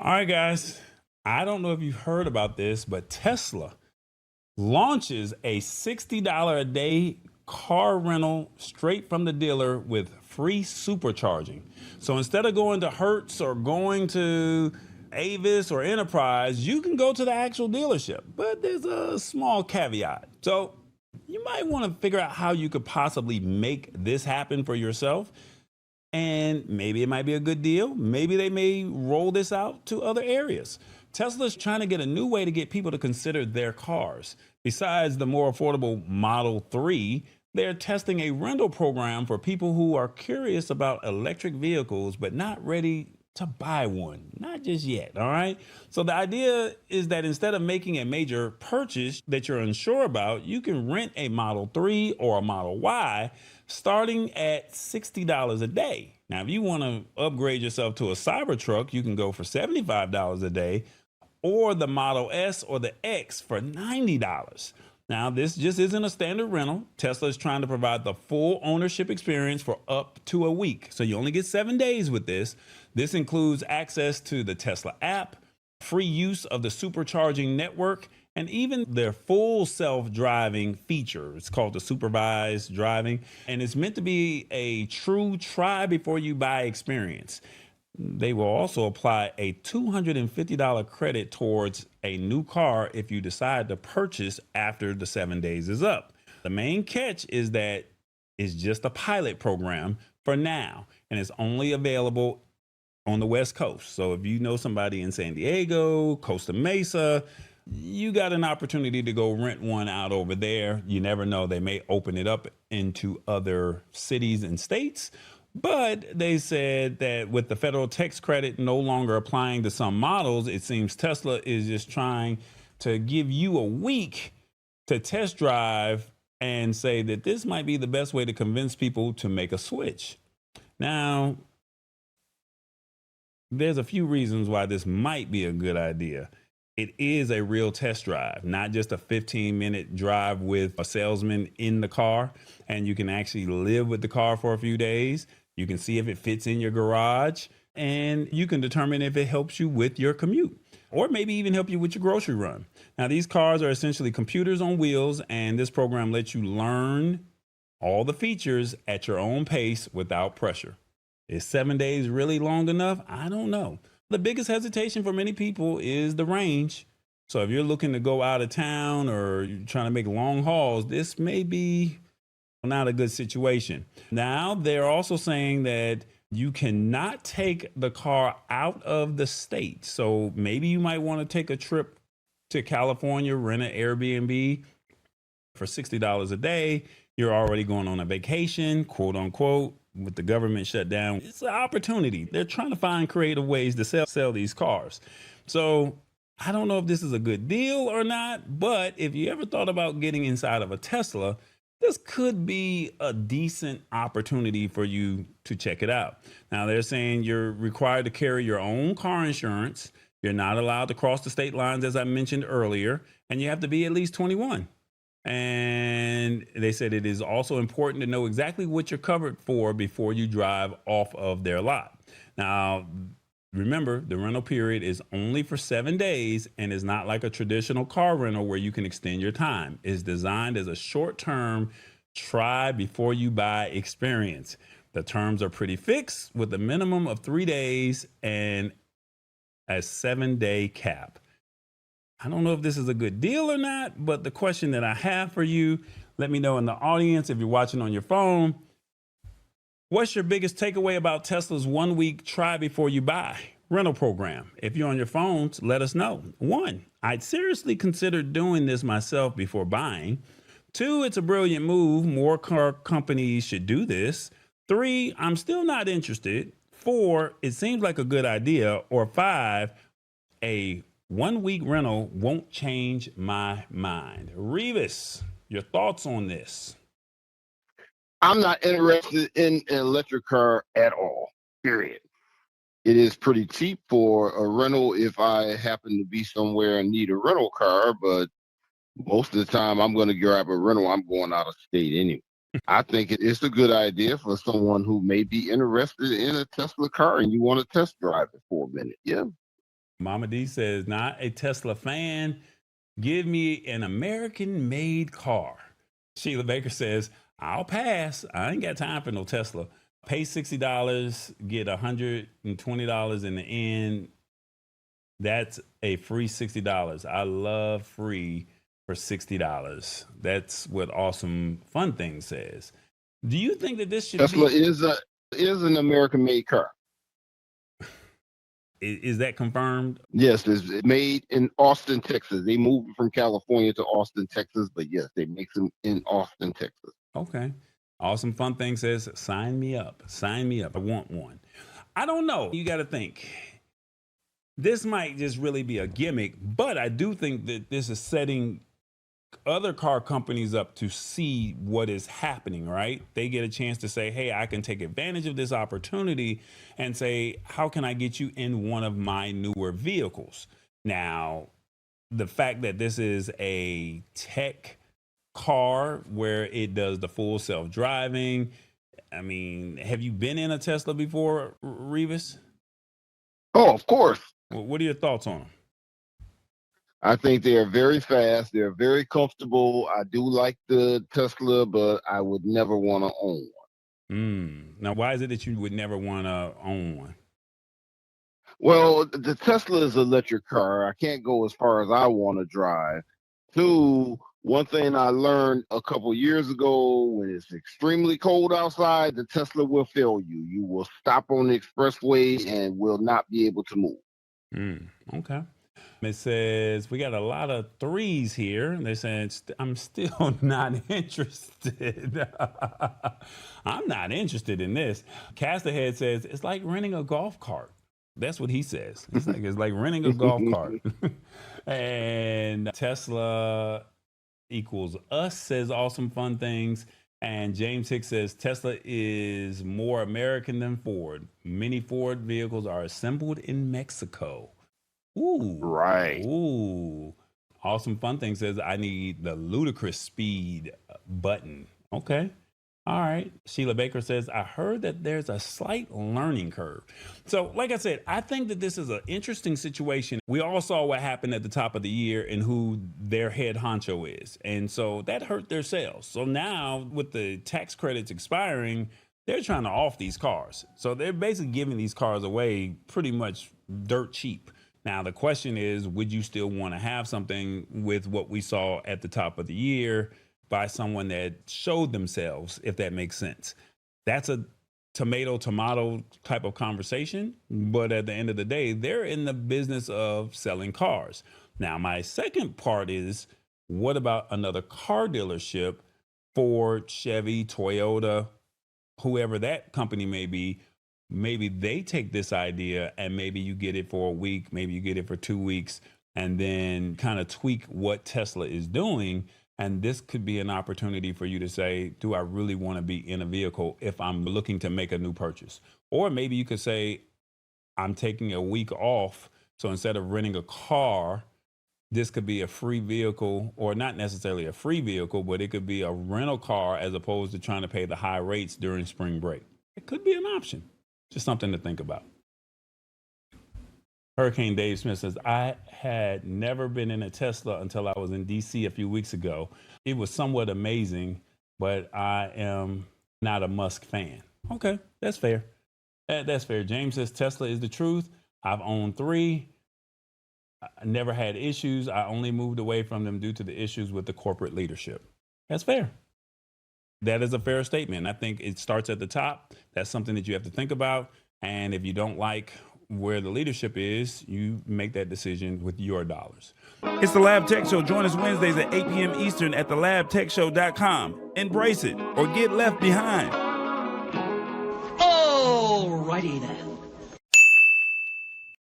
All right, guys. I don't know if you've heard about this, but Tesla launches a $60 a day car rental straight from the dealer with free supercharging. So instead of going to Hertz or going to Avis or Enterprise, you can go to the actual dealership. But there's a small caveat. So you might want to figure out how you could possibly make this happen for yourself. And maybe it might be a good deal. Maybe they may roll this out to other areas. Tesla's trying to get a new way to get people to consider their cars. Besides the more affordable Model 3, they're testing a rental program for people who are curious about electric vehicles but not ready to buy one. Not just yet, all right? So the idea is that instead of making a major purchase that you're unsure about, you can rent a Model 3 or a Model Y starting at $60 a day. Now, if you want to upgrade yourself to a Cybertruck, you can go for $75 a day, or the Model S or the X for $90. Now, this just isn't a standard rental. Tesla is trying to provide the full ownership experience for up to a week. So you only get 7 days with this. This includes access to the Tesla app, free use of the supercharging network, and even their full self-driving feature. It's called the supervised driving, and it's meant to be a true try before you buy experience. They will also apply a $250 credit towards a new car if you decide to purchase after the 7 days is up. The main catch is that it's just a pilot program for now, and it's only available on the West Coast. So if you know somebody in San Diego, Costa Mesa, you got an opportunity to go rent one out over there. You never know. They may open it up into other cities and states. But they said that with the federal tax credit no longer applying to some models, it seems Tesla is just trying to give you a week to test drive and say that this might be the best way to convince people to make a switch. Now, there's a few reasons why this might be a good idea. It is a real test drive, not just a 15-minute drive with a salesman in the car. And you can actually live with the car for a few days. You can see if it fits in your garage, and you can determine if it helps you with your commute or maybe even help you with your grocery run. Now, these cars are essentially computers on wheels, and this program lets you learn all the features at your own pace without pressure. Is 7 days really long enough? I don't know. The biggest hesitation for many people is the range. So if you're looking to go out of town or you're trying to make long hauls, this may be not a good situation. Now, they're also saying that you cannot take the car out of the state. So maybe you might want to take a trip to California, rent an Airbnb for $60 a day. You're already going on a vacation, quote unquote, with the government shut down. It's an opportunity. They're trying to find creative ways to sell these cars. So I don't know if this is a good deal or not, but if you ever thought about getting inside of a Tesla, this could be a decent opportunity for you to check it out. Now, they're saying you're required to carry your own car insurance. You're not allowed to cross the state lines, as I mentioned earlier, and you have to be at least 21. And they said it is also important to know exactly what you're covered for before you drive off of their lot. Now, remember, the rental period is only for 7 days and is not like a traditional car rental where you can extend your time. It's designed as a short-term try before you buy experience. The terms are pretty fixed with a minimum of 3 days and a 7-day cap. I don't know if this is a good deal or not, but the question that I have for you, let me know in the audience if you're watching on your phone. What's your biggest takeaway about Tesla's 1 week try before you buy rental program? If you're on your phones, let us know. 1, I'd seriously consider doing this myself before buying. 2, it's a brilliant move. More car companies should do this. 3, I'm still not interested. 4, it seems like a good idea. Or 5, a 1 week rental won't change my mind. Revis, your thoughts on this? I'm not interested in an electric car at all, period. It is pretty cheap for a rental if I happen to be somewhere and need a rental car, but most of the time I'm going to grab a rental. I'm going out of state anyway. I think it's a good idea for someone who may be interested in a Tesla car and you want to test drive it for a minute. Yeah. Mama D says, not a Tesla fan. Give me an American-made car. Sheila Baker says, I'll pass. I ain't got time for no Tesla. Pay $60, get $120 in the end. That's a free $60. I love free for $60. That's what Awesome Fun Thing says. Do you think that this should Tesla be... is an American-made car. Is that confirmed? Yes, it's made in Austin, Texas. They moved from California to Austin, Texas, but yes, they make them in Austin, Texas. Okay. Awesome Fun Thing says, sign me up. Sign me up. I want one. I don't know. You got to think. This might just really be a gimmick, but I do think that this is setting other car companies up to see what is happening, right? They get a chance to say, hey, I can take advantage of this opportunity and say, how can I get you in one of my newer vehicles? Now, the fact that this is a tech car where it does the full self-driving, I mean, have you been in a Tesla before, Revis? Oh, of course. What are your thoughts on them? I think they are very fast. They're very comfortable. I do like the Tesla, but I would never want to own one. Now, why is it that you would never want to own one? Well, the Tesla is an electric car. I can't go as far as I want to drive. Two, one thing I learned a couple years ago, when it's extremely cold outside, the Tesla will fail you. You will stop on the expressway and will not be able to move. Okay. It says, we got a lot of threes here. They're saying, I'm still not interested. I'm not interested in this. Casterhead says, it's like renting a golf cart. That's what he says. It's like renting a golf cart. And Tesla equals us, says Awesome Fun Things. And James Hicks says, Tesla is more American than Ford. Many Ford vehicles are assembled in Mexico. Ooh. Right. Ooh. Awesome Fun Thing says, I need the ludicrous speed button. Okay. All right. Sheila Baker says, I heard that there's a slight learning curve. So, like I said, I think that this is an interesting situation. We all saw what happened at the top of the year and who their head honcho is. And so that hurt their sales. So now with the tax credits expiring, they're trying to off these cars. So they're basically giving these cars away pretty much dirt cheap. Now, the question is, would you still want to have something with what we saw at the top of the year by someone that showed themselves, if that makes sense? That's a tomato type of conversation. But at the end of the day, they're in the business of selling cars. Now, my second part is, what about another car dealership, Ford, Chevy, Toyota, whoever that company may be? Maybe they take this idea and maybe you get it for a week, maybe you get it for 2 weeks, and then kind of tweak what Tesla is doing. And this could be an opportunity for you to say, do I really want to be in a vehicle if I'm looking to make a new purchase? Or maybe you could say, I'm taking a week off. So instead of renting a car, this could be a free vehicle, or not necessarily a free vehicle, but it could be a rental car as opposed to trying to pay the high rates during spring break. It could be an option. Just something to think about. Hurricane Dave Smith says, I had never been in a Tesla until I was in DC a few weeks ago. It was somewhat amazing, but I am not a Musk fan. Okay, that's fair. That's fair. James says, Tesla is the truth. I've owned 3. I never had issues. I only moved away from them due to the issues with the corporate leadership. That's fair. That is a fair statement. I think it starts at the top. That's something that you have to think about. And if you don't like where the leadership is, you make that decision with your dollars. It's the Lab Tech Show. Join us Wednesdays at 8 p.m. Eastern at thelabtechshow.com. Embrace it or get left behind. Alrighty then.